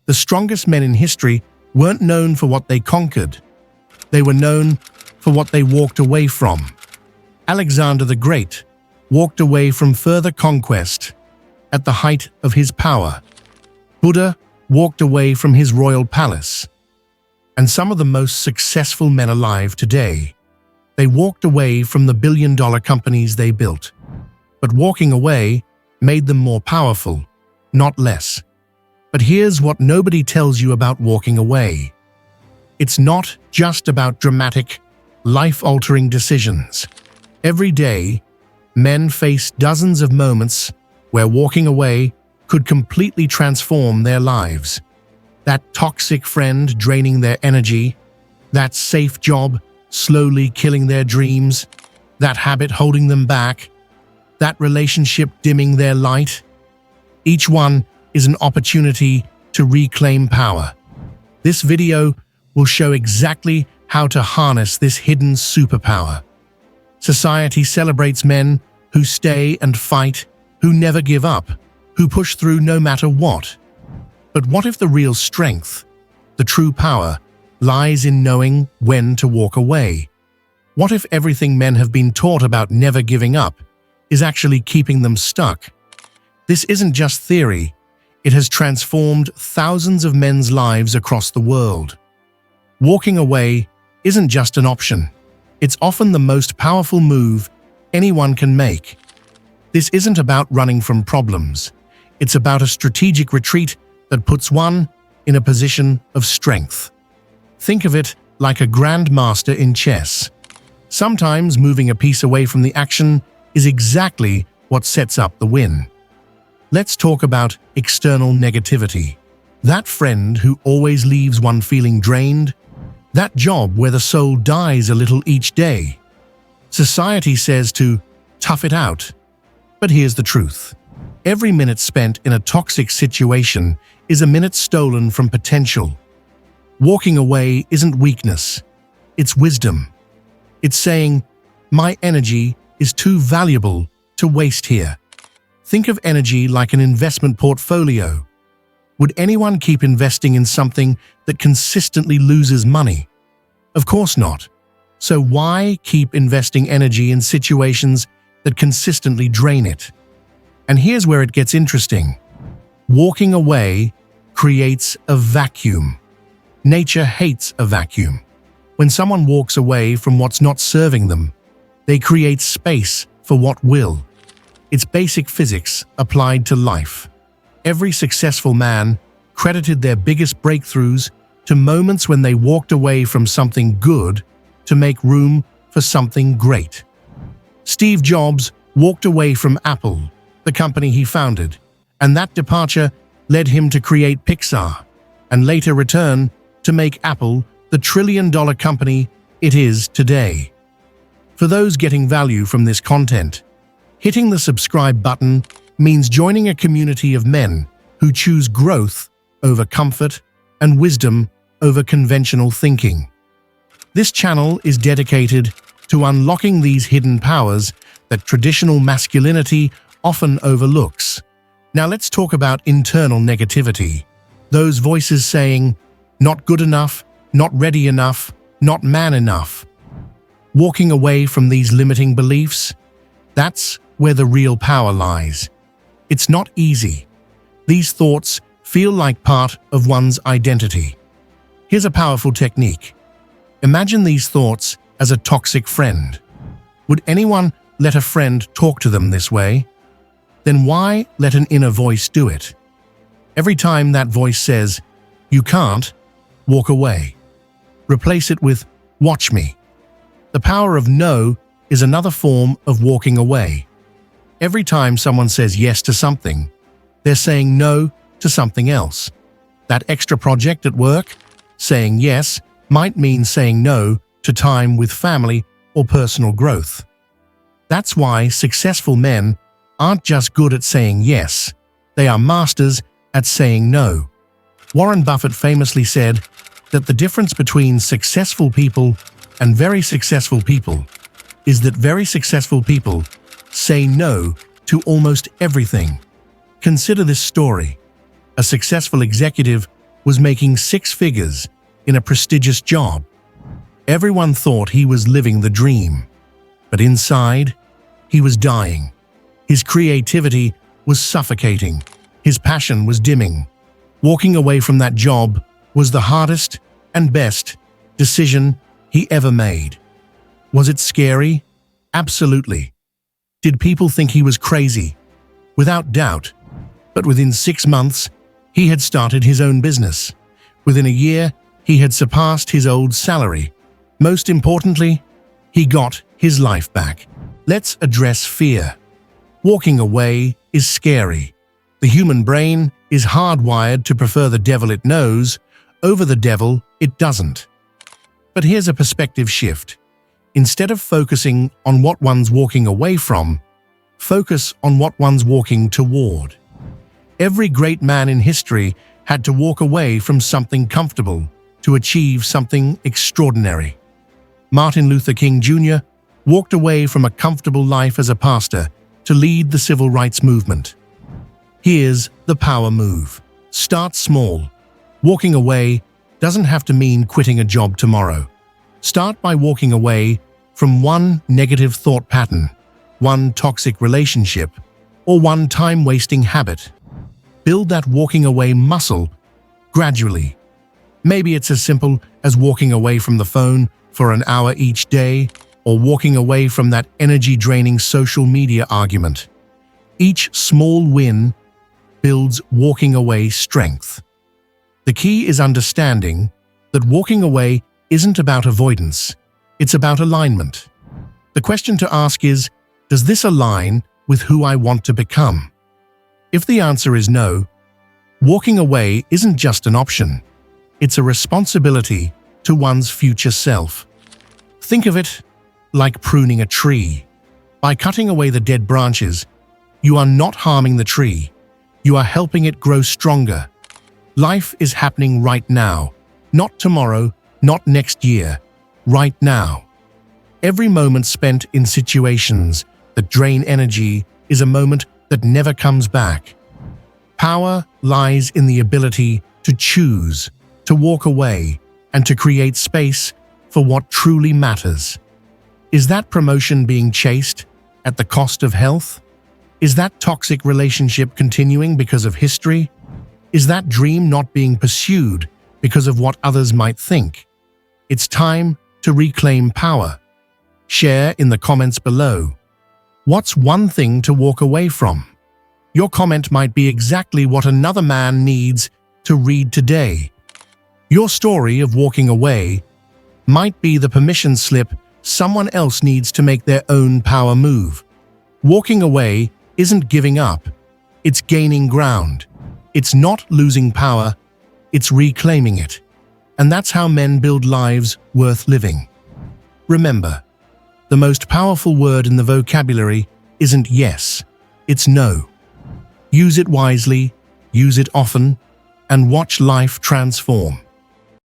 The strongest men in history weren't known for what they conquered. They were known for what they walked away from. Alexander the Great walked away from further conquest at the height of his power. Buddha walked away from his royal palace. And some of the most successful men alive today, they walked away from the billion-dollar companies they built. But walking away made them more powerful, not less. But here's what nobody tells you about walking away. It's not just about dramatic, life-altering decisions. Every day, men face dozens of moments where walking away could completely transform their lives. That toxic friend draining their energy, that safe job slowly killing their dreams, that habit holding them back, that relationship dimming their light. Each one is an opportunity to reclaim power. This video will show exactly how to harness this hidden superpower. Society celebrates men who stay and fight, who never give up, who push through no matter what. But what if the real strength, the true power, lies in knowing when to walk away? What if everything men have been taught about never giving up is actually keeping them stuck? This isn't just theory. It has transformed thousands of men's lives across the world. Walking away isn't just an option. It's often the most powerful move anyone can make. This isn't about running from problems. It's about a strategic retreat that puts one in a position of strength. Think of it like a grandmaster in chess. Sometimes moving a piece away from the action is exactly what sets up the win. Let's talk about external negativity. That friend who always leaves one feeling drained, that job where the soul dies a little each day. Society says to tough it out. But here's the truth. Every minute spent in a toxic situation is a minute stolen from potential. Walking away isn't weakness. It's wisdom. It's saying, my energy is too valuable to waste here. Think of energy like an investment portfolio. Would anyone keep investing in something that consistently loses money? Of course not. So why keep investing energy in situations that consistently drain it? And here's where it gets interesting. Walking away creates a vacuum. Nature hates a vacuum. When someone walks away from what's not serving them, they create space for what will. It's basic physics applied to life. Every successful man credited their biggest breakthroughs to moments when they walked away from something good to make room for something great. Steve Jobs walked away from Apple, the company he founded, and that departure led him to create Pixar, and later return to make Apple the trillion-dollar company it is today. For those getting value from this content, hitting the subscribe button means joining a community of men who choose growth over comfort and wisdom over conventional thinking. This channel is dedicated to unlocking these hidden powers that traditional masculinity often overlooks. Now let's talk about internal negativity. Those voices saying, not good enough, not ready enough, not man enough. Walking away from these limiting beliefs, that's where the real power lies. It's not easy. These thoughts feel like part of one's identity. Here's a powerful technique. Imagine these thoughts as a toxic friend. Would anyone let a friend talk to them this way? Then why let an inner voice do it? Every time that voice says, you can't, walk away. Replace it with, watch me. The power of no is another form of walking away. Every time someone says yes to something, they're saying no to something else. That extra project at work, saying yes might mean saying no to time with family or personal growth. That's why successful men aren't just good at saying yes, they are masters at saying no. Warren Buffett famously said that the difference between successful people and very successful people is that very successful people say no to almost everything. Consider this story. A successful executive was making 6 figures in a prestigious job. Everyone thought he was living the dream, but inside, he was dying. His creativity was suffocating. His passion was dimming. Walking away from that job was the hardest and best decision he ever made. Was it scary? Absolutely. Did people think he was crazy? Without doubt. But within 6 months, he had started his own business. Within a year, he had surpassed his old salary. Most importantly, he got his life back. Let's address fear. Walking away is scary. The human brain is hardwired to prefer the devil it knows over the devil it doesn't. But here's a perspective shift. Instead of focusing on what one's walking away from, focus on what one's walking toward. Every great man in history had to walk away from something comfortable to achieve something extraordinary. Martin Luther King Jr. walked away from a comfortable life as a pastor to lead the civil rights movement. Here's the power move. Start small. Walking away doesn't have to mean quitting a job tomorrow. Start by walking away from one negative thought pattern, one toxic relationship, or one time-wasting habit. Build that walking away muscle gradually. Maybe it's as simple as walking away from the phone for an hour each day, or walking away from that energy-draining social media argument. Each small win builds walking away strength. The key is understanding that walking away isn't about avoidance, it's about alignment. The question to ask is, does this align with who I want to become? If the answer is no, walking away isn't just an option, it's a responsibility to one's future self. Think of it like pruning a tree. By cutting away the dead branches, you are not harming the tree, you are helping it grow stronger. Life is happening right now, not tomorrow, not next year, right now. Every moment spent in situations that drain energy is a moment that never comes back. Power lies in the ability to choose, to walk away, and to create space for what truly matters. Is that promotion being chased at the cost of health? Is that toxic relationship continuing because of history? Is that dream not being pursued because of what others might think? It's time to reclaim power. Share in the comments below. What's one thing to walk away from? Your comment might be exactly what another man needs to read today. Your story of walking away might be the permission slip someone else needs to make their own power move. Walking away isn't giving up, it's gaining ground. It's not losing power, it's reclaiming it. And that's how men build lives worth living. Remember, the most powerful word in the vocabulary isn't yes, it's no. Use it wisely, use it often, and watch life transform.